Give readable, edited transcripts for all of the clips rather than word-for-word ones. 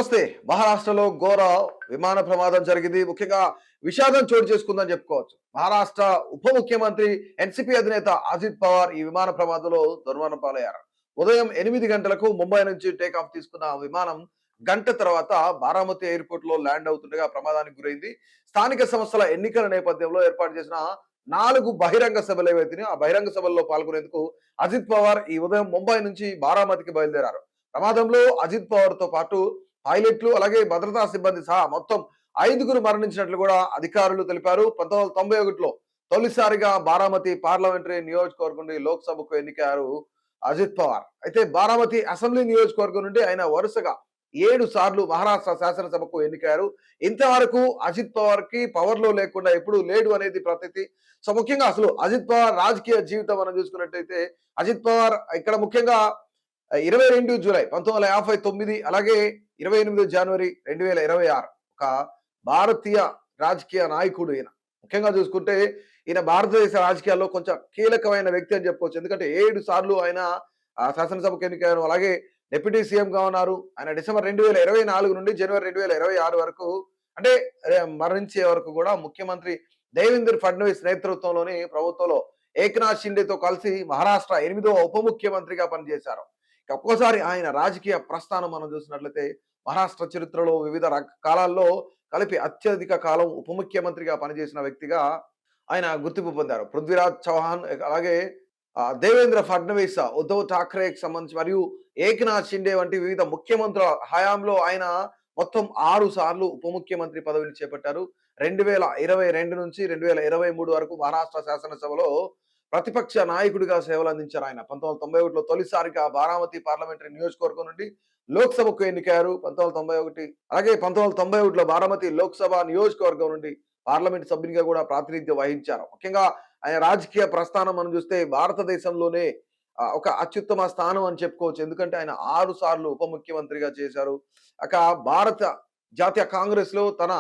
నమస్తే. మహారాష్ట్రలో ఘోర విమాన ప్రమాదం జరిగింది. ముఖ్యంగా విషాదం చోటు చేసుకుందని చెప్పుకోవచ్చు. మహారాష్ట్ర ఉప ముఖ్యమంత్రి, ఎన్‌సీపీ అధినేత అజిత్ పవార్ ఈ విమాన ప్రమాదంలో దుర్మరణం పాలయ్యారు. ఉదయం 8 గంటలకు ముంబై నుంచి టేకాఫ్ తీసుకున్న విమానం గంట తర్వాత బారామతి ఎయిర్‌పోర్ట్‌లో ల్యాండ్ అవుతుండగా ప్రమాదానికి గురైంది. స్థానిక సంస్థల ఎన్నికల నేపథ్యంలో ఏర్పాటు చేసిన 4 బహిరంగ సభలు ఏవైతున్నాయో ఆ బహిరంగ సభల్లో పాల్గొనేందుకు అజిత్ పవార్ ఈ ఉదయం ముంబై నుంచి బారామతికి బయలుదేరారు. ప్రమాదంలో అజిత్ పవార్‌తో పాటు పైలట్లు అలాగే భద్రతా సిబ్బంది సహా మొత్తం 5గురు మరణించినట్లు కూడా అధికారులు తెలిపారు. 1991లో తొలిసారిగా బారామతి పార్లమెంటరీ నియోజకవర్గం నుండి లోక్సభకు ఎన్నికయ్యారు అజిత్ పవార్. అయితే బారామతి అసెంబ్లీ నియోజకవర్గం నుండి ఆయన వరుసగా 7 సార్లు మహారాష్ట్ర శాసనసభకు ఎన్నికయ్యారు. ఇంతవరకు అజిత్ పవార్ కి పవర్ లో లేకుండా ఎప్పుడు లేడు అనేది ప్రతీతి. సో ముఖ్యంగా అసలు అజిత్ పవార్ రాజకీయ జీవితం మనం చూసుకున్నట్టయితే అజిత్ పవార్ ఇక్కడ ముఖ్యంగా 22 జూలై 1959 అలాగే 28 జనవరి 2026 ఒక భారతీయ రాజకీయ నాయకుడు ఈయన. ముఖ్యంగా చూసుకుంటే ఈయన భారతదేశ రాజకీయాల్లో కొంచెం కీలకమైన వ్యక్తి అని చెప్పుకోవచ్చు. ఎందుకంటే 7 సార్లు ఆయన శాసనసభకు ఎన్నికయ్యారు. అలాగే డిప్యూటీ సీఎంగా ఉన్నారు. ఆయన డిసెంబర్ 2024 నుండి జనవరి 2026 వరకు అంటే మరణించే వరకు కూడా ముఖ్యమంత్రి దేవేంద్ర ఫడ్నవీస్ నేతృత్వంలోని ప్రభుత్వంలో ఏక్నాథ్ షిండేతో కలిసి మహారాష్ట్ర 8వ ఉప ముఖ్యమంత్రిగా పనిచేశారు. ఒక్కోసారి ఆయన రాజకీయ ప్రస్థానం మనం చూసినట్లయితే మహారాష్ట్ర చరిత్రలో వివిధ కాలాల్లో కలిపి అత్యధిక కాలం ఉప ముఖ్యమంత్రిగా పనిచేసిన వ్యక్తిగా ఆయన గుర్తింపు పొందారు. పృథ్వీరాజ్ చౌహాన్ అలాగే దేవేంద్ర ఫడ్నవీస్, ఉద్ధవ్ ఠాక్రేకి సంబంధించి మరియు ఏక్నాథ్ షిండే వంటి వివిధ ముఖ్యమంత్రుల హయాంలో ఆయన మొత్తం 6 సార్లు ఉప ముఖ్యమంత్రి పదవిని చేపట్టారు. 2022 నుంచి 2023 వరకు మహారాష్ట్ర శాసనసభలో ప్రతిపక్ష నాయకుడిగా సేవలు అందించారు ఆయన. 1991లో తొలిసారిగా బారామతి పార్లమెంటరీ నియోజకవర్గం నుండి లోక్సభకు ఎన్నికయ్యారు. 1991 అలాగే 1991లో బారామతి లోక్సభ నియోజకవర్గం నుండి పార్లమెంట్ సభ్యునిగా కూడా ప్రాతినిధ్యం వహించారు. ముఖ్యంగా ఆయన రాజకీయ ప్రస్థానం మనం చూస్తే భారతదేశంలోనే ఒక అత్యుత్తమ స్థానం అని చెప్పుకోవచ్చు. ఎందుకంటే ఆయన 6 సార్లు ఉప ముఖ్యమంత్రిగా చేశారు. భారత జాతీయ కాంగ్రెస్ లో తన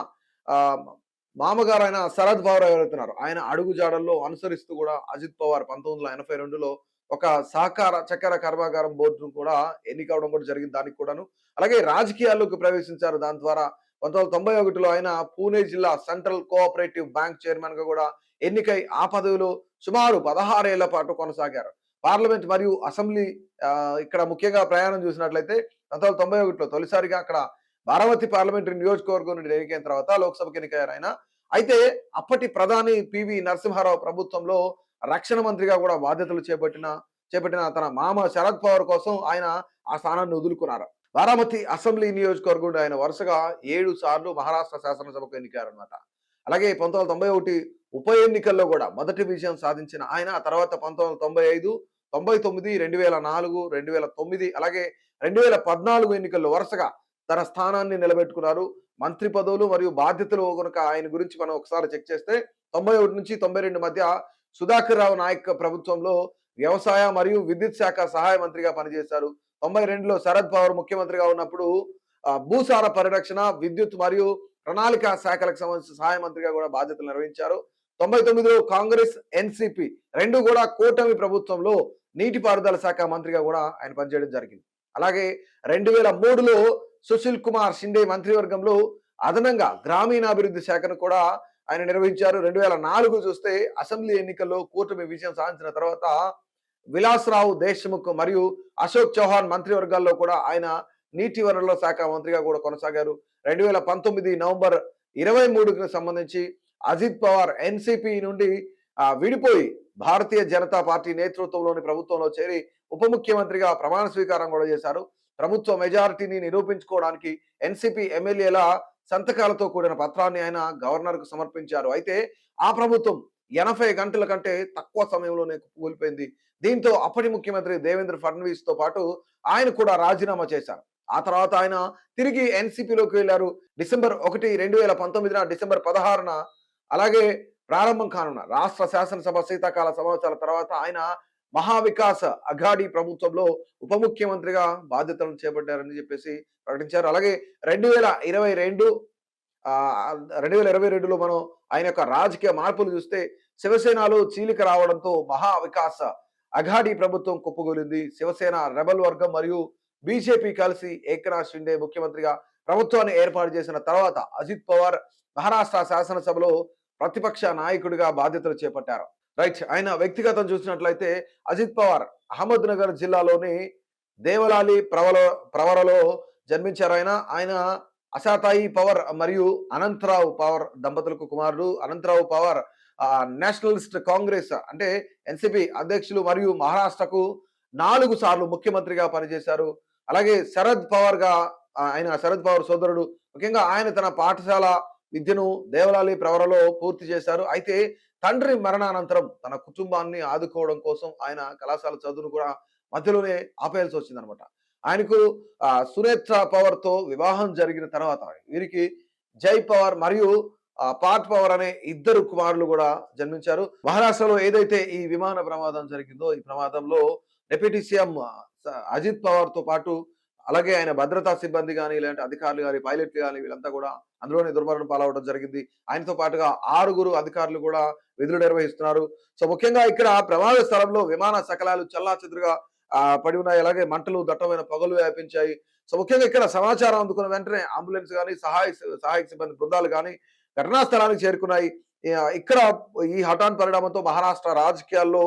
మామగారు ఆయన శరద్ పవార్ ఎవరైతున్నారు ఆయన అడుగు జాడల్లో అనుసరిస్తూ కూడా అజిత్ పవార్ 1982లో ఒక సహకార చక్కెర కర్మాగారం బోర్డును కూడా ఎన్నికవడం కూడా జరిగింది. దానికి కూడాను అలాగే రాజకీయాల్లోకి ప్రవేశించారు. దాని ద్వారా 1991లో ఆయన పూణే జిల్లా సెంట్రల్ కోఆపరేటివ్ బ్యాంక్ చైర్మన్ గా కూడా ఎన్నికై ఆ పదవిలో సుమారు 16 ఏళ్ల పాటు కొనసాగారు. పార్లమెంట్ మరియు అసెంబ్లీ ఇక్కడ ముఖ్యంగా ప్రయాణం చూసినట్లయితే 1991లో తొలిసారిగా అక్కడ బారామతి పార్లమెంటరీ నియోజకవర్గం నుండి ఎన్నికైన తర్వాత లోక్సభకు ఎన్నికయ్యారు ఆయన. అయితే అప్పటి ప్రధాని పివి నరసింహారావు ప్రభుత్వంలో రక్షణ మంత్రిగా కూడా బాధ్యతలు చేపట్టిన తన మామ శరద్ పవార్ కోసం ఆయన ఆ స్థానాన్ని వదులుకున్నారు. బారామతి అసెంబ్లీ నియోజకవర్గం ఆయన వరుసగా 7 సార్లు మహారాష్ట్ర శాసనసభకు ఎన్నికయ్యారనమాట. అలాగే 1991 ఉప ఎన్నికల్లో కూడా మొదటి విజయం సాధించిన ఆయన ఆ తర్వాత 1995, 99, 2004, 2009 అలాగే 2014 ఎన్నికల్లో వరుసగా తన స్థానాన్ని నిలబెట్టుకున్నారు. మంత్రి పదవులు మరియు బాధ్యతలు కనుక ఆయన గురించి మనం ఒకసారి చెక్ చేస్తే 91 నుంచి 92 మధ్య సుధాకర్ రావు నాయక్ ప్రభుత్వంలో వ్యవసాయ మరియు విద్యుత్ శాఖ సహాయ మంత్రిగా పనిచేశారు. 92లో శరద్ పవార్ ముఖ్యమంత్రిగా ఉన్నప్పుడు భూసార పరిరక్షణ, విద్యుత్ మరియు ప్రణాళిక శాఖలకు సంబంధించిన సహాయ మంత్రిగా కూడా బాధ్యతలు నిర్వహించారు. 99లో కాంగ్రెస్, ఎన్‌సీపీ రెండు కూడా కూటమి ప్రభుత్వంలో నీటిపారుదల శాఖ మంత్రిగా కూడా ఆయన పనిచేయడం జరిగింది. అలాగే 2003లో సుశీల్ కుమార్ షిండే మంత్రివర్గంలో అదనంగా గ్రామీణాభివృద్ధి శాఖను కూడా ఆయన నిర్వహించారు. 2004 చూస్తే అసెంబ్లీ ఎన్నికల్లో కూటమి విజయం సాధించిన తర్వాత విలాస్రావు దేశ్ముఖ్ మరియు అశోక్ చౌహాన్ మంత్రివర్గాల్లో కూడా ఆయన నీటి వనరుల శాఖ మంత్రిగా కూడా కొనసాగారు. 2019 నవంబర్ 23కి సంబంధించి అజిత్ పవార్ ఎన్‌సీపీ నుండి విడిపోయి భారతీయ జనతా పార్టీ నేతృత్వంలోని ప్రభుత్వంలో చేరి ఉప ముఖ్యమంత్రిగా ప్రమాణ స్వీకారం కూడా చేశారు. ప్రభుత్వ మెజారిటీని నిరూపించుకోవడానికి ఎన్‌సీపీ ఎమ్మెల్యేల సంతకాలతో కూడిన పత్రాన్ని ఆయన గవర్నర్ కు సమర్పించారు. అయితే ఆ ప్రభుత్వం 80 గంటల కంటే తక్కువ సమయంలోనే కూలిపోయింది. దీంతో అప్పటి ముఖ్యమంత్రి దేవేంద్ర ఫడ్నవీస్ తో పాటు ఆయన కూడా రాజీనామా చేశారు. ఆ తర్వాత ఆయన తిరిగి ఎన్‌సీపీలోకి వెళ్లారు. డిసెంబర్ 1, 2019 డిసెంబర్ 16న అలాగే ప్రారంభం కానున్న రాష్ట్ర శాసనసభ శీతాకాల సమావేశాల తర్వాత ఆయన మహావికాస్ అఘాడీ ప్రభుత్వంలో ఉప ముఖ్యమంత్రిగా బాధ్యతలను చేపట్టారని చెప్పేసి ప్రకటించారు. అలాగే 2022లో మనం ఆయన యొక్క రాజకీయ మార్పులు చూస్తే శివసేనలో చీలిక రావడంతో మహావికాస్ అఘాడీ ప్రభుత్వం కుప్పగూలింది. శివసేన రెబల్ వర్గం మరియు బీజేపీ కలిసి ఏక్నాథ్ షిండే ముఖ్యమంత్రిగా ప్రభుత్వాన్ని ఏర్పాటు చేసిన తర్వాత అజిత్ పవార్ మహారాష్ట్ర శాసనసభలో ప్రతిపక్ష నాయకుడిగా బాధ్యతలు చేపట్టారు. రైట్. ఆయన వ్యక్తిగతం చూసినట్లయితే అజిత్ పవార్ అహ్మద్ నగర్ జిల్లాలోని దేవలాలి ప్రవరలో జన్మించారు. ఆయన అశాతాయి పవర్ మరియు అనంతరావు పవర్ దంపతులకు కుమారుడు. అనంతరావు పవర్ నేషనలిస్ట్ కాంగ్రెస్ అంటే ఎన్సిపి అధ్యక్షులు మరియు మహారాష్ట్రకు 4 సార్లు ముఖ్యమంత్రిగా పనిచేశారు. అలాగే శరద్ పవార్ సోదరుడు. ముఖ్యంగా ఆయన తన పాఠశాల విద్యను దేవలాలి ప్రవరలో పూర్తి చేశారు. అయితే తండ్రి మరణానంతరం తన కుటుంబాన్ని ఆదుకోవడం కోసం ఆయన కళాశాల చదువును కూడా మధ్యలోనే ఆపేయాల్సి వచ్చిందనమాట. ఆయనకు సునేత్ర పవర్ తో వివాహం జరిగిన తర్వాత వీరికి జై పవార్ మరియు పాట్ పవర్ అనే 2 కుమారులు కూడా జన్మించారు. మహారాష్ట్రలో ఏదైతే ఈ విమాన ప్రమాదం జరిగిందో ఈ ప్రమాదంలో డిప్యూటీ సీఎం అజిత్ పవార్ తో పాటు అలాగే ఆయన భద్రతా సిబ్బంది గాని, ఇలాంటి అధికారులు గాని, పైలట్లు గాని వీళ్ళంతా కూడా అందులోనే దుర్మరణం పాలవడం జరిగింది. ఆయనతో పాటుగా 6 అధికారులు కూడా విధులు నిర్వహిస్తున్నారు. సో ముఖ్యంగా ఇక్కడ ప్రమాద స్థలంలో విమాన శకలాలు చెల్లాచెదురుగా పడి ఉన్నాయి. అలాగే మంటలు, దట్టమైన పొగలు వ్యాపించాయి. సో ముఖ్యంగా ఇక్కడ సమాచారం అందుకున్న వెంటనే అంబులెన్స్ గాని, సహాయక సిబ్బంది బృందాలు గాని ఘటనా స్థలానికి చేరుకున్నాయి. ఇక్కడ ఈ హఠాన్ పరిణామంతో మహారాష్ట్ర రాజకీయాల్లో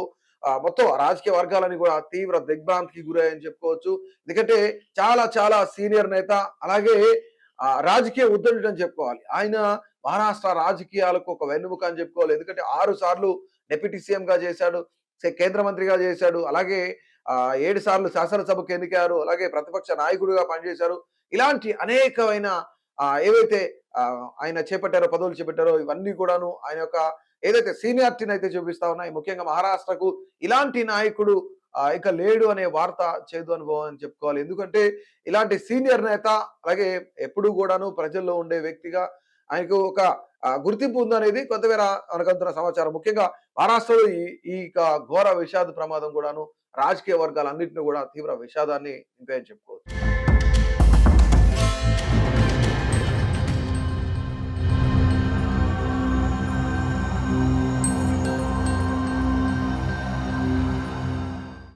మొత్తం రాజకీయ వర్గాలని కూడా తీవ్ర దిగ్భ్రాంతికి గురయ్యని చెప్పుకోవచ్చు. ఎందుకంటే చాలా చాలా సీనియర్ నేత, అలాగే రాజకీయ ఉద్దండుడు అని చెప్పుకోవాలి. ఆయన మహారాష్ట్ర రాజకీయాలకు ఒక వెన్నెముక అని చెప్పుకోవాలి. ఎందుకంటే 6 సార్లు డిప్యూటీ సీఎం గా చేశాడు, కేంద్ర మంత్రిగా చేశాడు, అలాగే 7 సార్లు శాసనసభకు ఎన్నికయ్యారు, అలాగే ప్రతిపక్ష నాయకుడిగా పనిచేశారు. ఇలాంటి అనేకమైన ఏవైతే ఆయన పదవులు చేపట్టారో ఇవన్నీ కూడాను ఆయన యొక్క ఏదైతే సీనియారిటీని అయితే చూపిస్తా ఉన్నాయి. ముఖ్యంగా మహారాష్ట్రకు ఇలాంటి నాయకుడు ఇక లేడు అనే వార్త చేదు అనుభవం అని చెప్పుకోవాలి. ఎందుకంటే ఇలాంటి సీనియర్ నేత, అలాగే ఎప్పుడు కూడాను ప్రజల్లో ఉండే వ్యక్తిగా ఆయనకు ఒక గుర్తింపు ఉందనేది కొంతమేర మనకంతున్న సమాచారం. ముఖ్యంగా మహారాష్ట్రలో ఈ ఘోర విషాద ప్రమాదం కూడాను రాజకీయ వర్గాలన్నింటినీ కూడా తీవ్ర విషాదాన్ని నింపాయని చెప్పుకోవచ్చు.